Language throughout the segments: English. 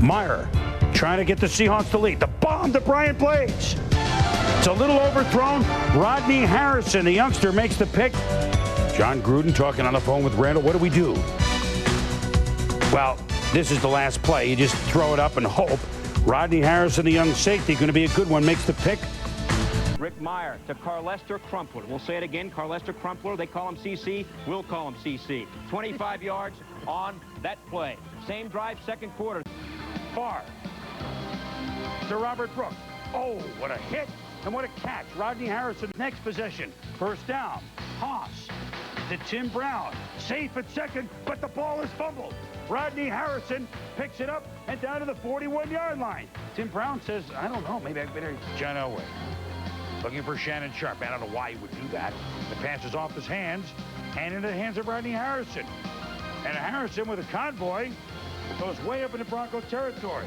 Meyer trying to get the Seahawks to lead. The bomb to Brian Blades. It's a little overthrown. Rodney Harrison, the youngster, makes the pick. John Gruden talking on the phone with Randall. What do we do? Well, this is the last play. You just throw it up and hope. Rodney Harrison, the young safety, going to be a good one, makes the pick. Rick Meyer to Carlester Crumpler. We'll say it again, Carlester Crumpler. They call him CC. We'll call him CC. 25 yards on that play. Same drive, second quarter. Far to Robert Brooks. Oh, what a hit and what a catch. Rodney Harrison, next possession. First down. Haas to Tim Brown. Safe at second, but the ball is fumbled. Rodney Harrison picks it up and down to the 41-yard line. Tim Brown says, I don't know, maybe I better. John Elway looking for Shannon Sharp. I don't know why he would do that. The pass is off his hands and into the hands of Rodney Harrison. And Harrison with a convoy goes way up into Bronco territory.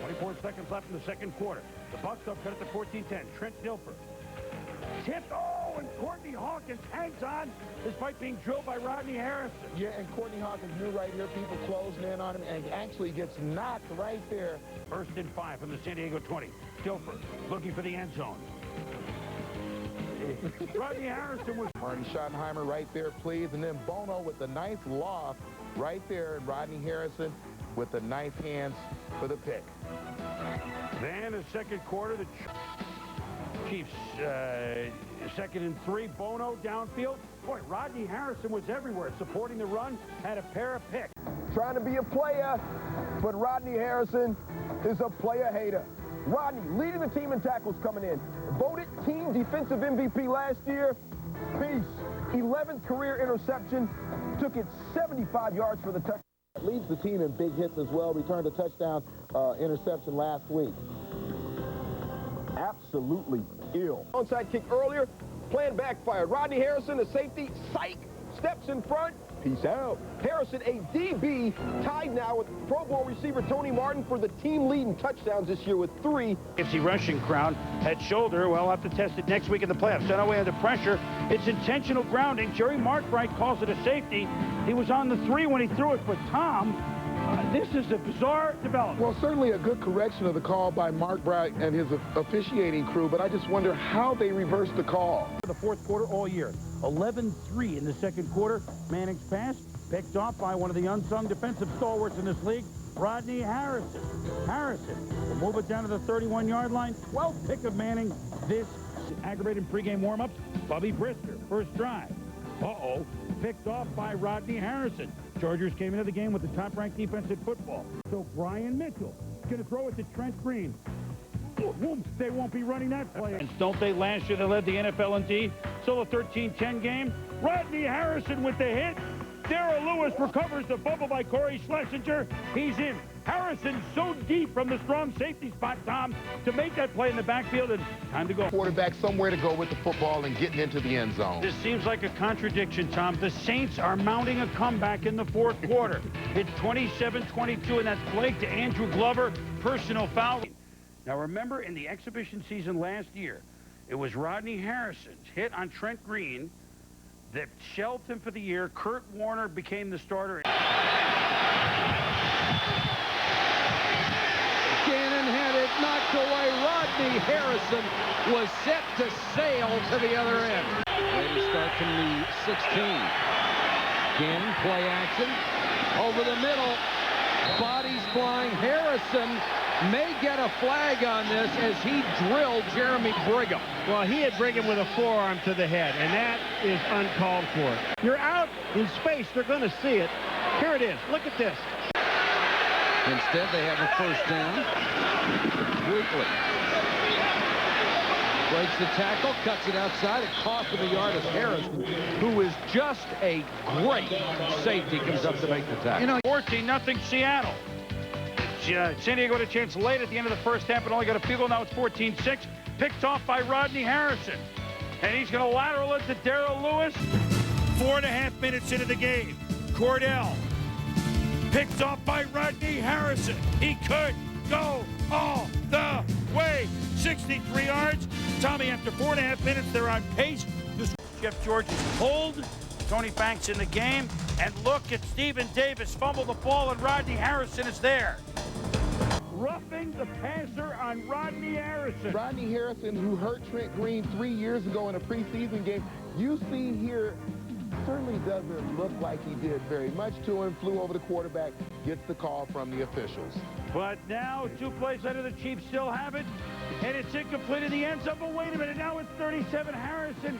24 seconds left in the second quarter. The Bucs up cut it to 14-10. Trent Dilfer tipped. Oh, and Courtney Hawkins hangs on despite being drilled by Rodney Harrison. Yeah, and Courtney Hawkins knew right here, people closing in on him, and actually gets knocked right there. 1st and 5 from the San Diego 20. Dilfer looking for the end zone. Rodney Harrison was... Marty Schottenheimer right there, please, and then Bono with the nice loft right there, and Rodney Harrison with the nice hands for the pick. Then the second quarter, the Chiefs, 2nd and 3, Bono downfield. Boy, Rodney Harrison was everywhere, supporting the run, had a pair of picks. Trying to be a player, but Rodney Harrison is a player hater. Rodney leading the team in tackles coming in. Voted team defensive MVP last year. Peace. 11th career interception. Took it 75 yards for the touchdown. Leads the team in big hits as well. Returned a touchdown interception last week. Absolutely ill. Onside kick earlier. Plan backfired. Rodney Harrison, the safety. Psych. Steps in front. Peace out. Harrison, a DB, tied now with Pro Bowl receiver Tony Martin for the team leading touchdowns this year with 3. AFC rushing crown, head shoulder. Well, we'll have to test it next week in the playoffs. Dunaway under pressure. It's intentional grounding. Jerry Markbright calls it a safety. He was on the 3 when he threw it, but Tom, this is a bizarre development. Well, certainly a good correction of the call by Mark Bright and his officiating crew, but I just wonder how they reversed the call. The fourth quarter all year. 11-3 in the second quarter. Manning's pass picked off by one of the unsung defensive stalwarts in this league, Rodney Harrison. Harrison will move it down to the 31-yard line. 12th pick of Manning. This aggravated pregame warm-ups. Bubby Brister, first drive. Uh-oh. Picked off by Rodney Harrison. Chargers came into the game with the top-ranked defense in football. So Brian Mitchell is going to throw it to Trent Green. They won't be running that play. And don't they last year they led the NFL in D? So the 13-10 game. Rodney Harrison with the hit. Darrell Lewis recovers the fumble by Corey Schlesinger. He's in. Harrison so deep from the strong safety spot, Tom, to make that play in the backfield, and time to go. Quarterback somewhere to go with the football and getting into the end zone. This seems like a contradiction, Tom. The Saints are mounting a comeback in the fourth quarter. It's 27-22, and that's Blake to Andrew Glover. Personal foul. Now, remember, in the exhibition season last year, it was Rodney Harrison's hit on Trent Green that shelved him for the year. Kurt Warner became the starter. Gannon had it knocked away. Rodney Harrison was set to sail to the other end. Way to start from the 16. Gannon, play action. Over the middle. Bodies flying. Harrison may get a flag on this as he drilled Jeremy Brigham. Well, he hit Brigham with a forearm to the head, and that is uncalled for. You're out in space. They're going to see it. Here it is. Look at this. Instead, they have a first down. Weekly breaks the tackle, cuts it outside. It cost him a yard as Harrison, who is just a great safety, comes up to make the tackle. You know, 14-0 Seattle. San Diego had a chance late at the end of the first half and only got a field goal. Now it's 14-6. Picked off by Rodney Harrison. And he's going to lateral it to Darrell Lewis. 4.5 minutes into the game. Cordell picked off by Rodney Harrison. He could go all the way. 63 yards. Tommy, after 4.5 minutes, they're on pace. Jeff George is pulled. Tony Banks in the game. And look at Stephen Davis fumble the ball, and Rodney Harrison is there. roughing the passer on Rodney Harrison. Rodney Harrison, who hurt Trent Green 3 years ago in a preseason game, you see here, certainly doesn't look like he did very much to him. Flew over the quarterback, gets the call from the officials. But now 2 plays later, the Chiefs still have it, and it's incomplete in the end zone. But wait a minute, now it's 37. Harrison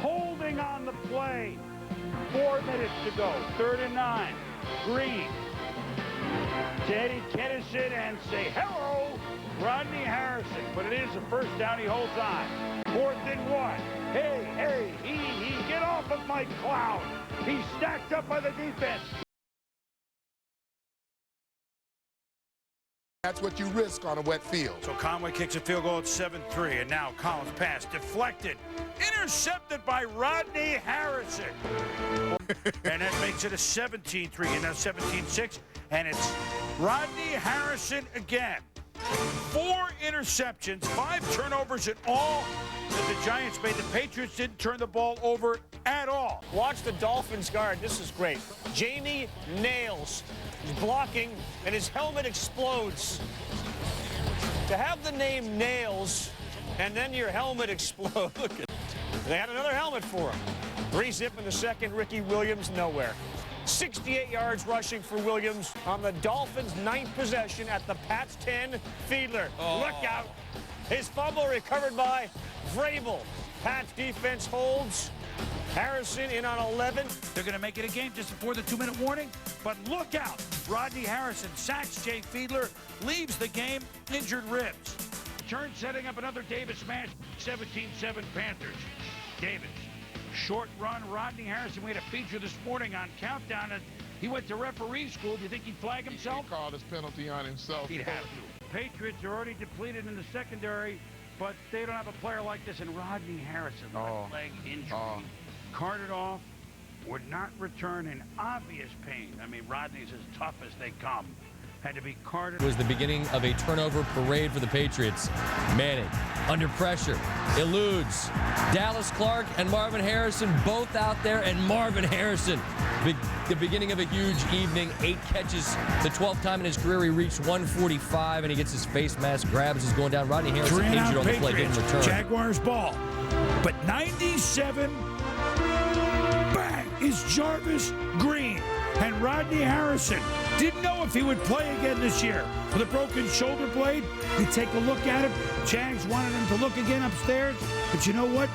holding on the play. 4 minutes to go, 3rd and 9. Green to Eddie Kennison and say hello, Rodney Harrison. But it is a first down, he holds on. 4th and 1. Hey, get off of my cloud. He's stacked up by the defense. That's what you risk on a wet field. So Conway kicks a field goal at 7-3, and now Collins' pass deflected, intercepted by Rodney Harrison. And that makes it a 17-3, and now 17-6, and it's Rodney Harrison again. 4 interceptions, 5 turnovers in all that the Giants made. The Patriots didn't turn the ball over at all. Watch the Dolphins guard. This is great. Jamie Nails is blocking, and his helmet explodes. To have the name Nails, and then your helmet explode. They had another helmet for him. 3-zip in the second. Ricky Williams nowhere. 68 yards rushing for Williams on the Dolphins' 9th possession at the Pats 10. Fiedler, look out. His fumble recovered by Vrabel. Pats defense holds. Harrison in on 11. They're going to make it a game just before the 2-minute warning. But look out. Rodney Harrison sacks Jay Fiedler, leaves the game, injured ribs. Turn setting up another Davis smash. 17-7 Panthers. Davis. Short run, Rodney Harrison. We had a feature this morning on Countdown, and he went to referee school. Do you think he'd flag himself? He called his penalty on himself. He'd have to. Patriots are already depleted in the secondary, but they don't have a player like this. And Rodney Harrison, left leg injury, carted off, would not return in obvious pain. I mean, Rodney's as tough as they come. Had to be carted. It was the beginning of a turnover parade for the Patriots. Manning under pressure, eludes. Dallas Clark and Marvin Harrison both out there, and Marvin Harrison, the beginning of a huge evening. 8 catches, the 12th time in his career he reached 145, and he gets his face mask, grabs, is going down. Rodney Harrison injured on the play, didn't return. Jaguars ball, but 97, bang, is Jarvis Green. And Rodney Harrison didn't know if he would play again this year. With a broken shoulder blade, you take a look at him. Jags wanted him to look again upstairs, but you know what?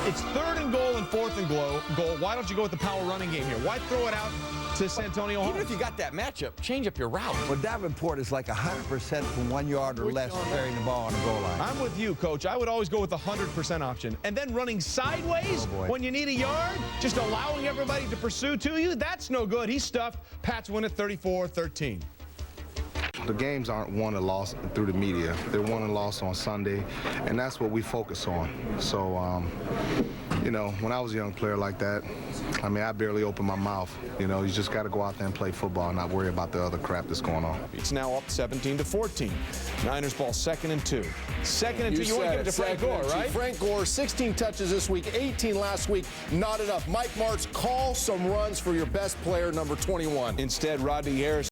It's 3rd and goal and 4th and goal. Why don't you go with the power running game here? Why throw it out to Santonio Holmes? Even if you got that matchup, change up your route. Well, Davenport is like 100% from 1 yard or less carrying the ball on the goal line. I'm with you, Coach. I would always go with the 100% option. And then running sideways when you need a yard, just allowing everybody to pursue to you, that's no good. He's stuffed. Pats win at 34-13. The games aren't won or lost through the media. They're won and lost on Sunday, and that's what we focus on. So, you know, when I was a young player like that, I mean, I barely opened my mouth. You know, you just got to go out there and play football and not worry about the other crap that's going on. It's now up 17-14. Niners ball 2nd and 2. 2nd and 2. You want to give it to Frank Gore, right? Frank Gore, 16 touches this week, 18 last week. Not enough. Mike Martz, call some runs for your best player, number 21. Instead, Rodney Harrison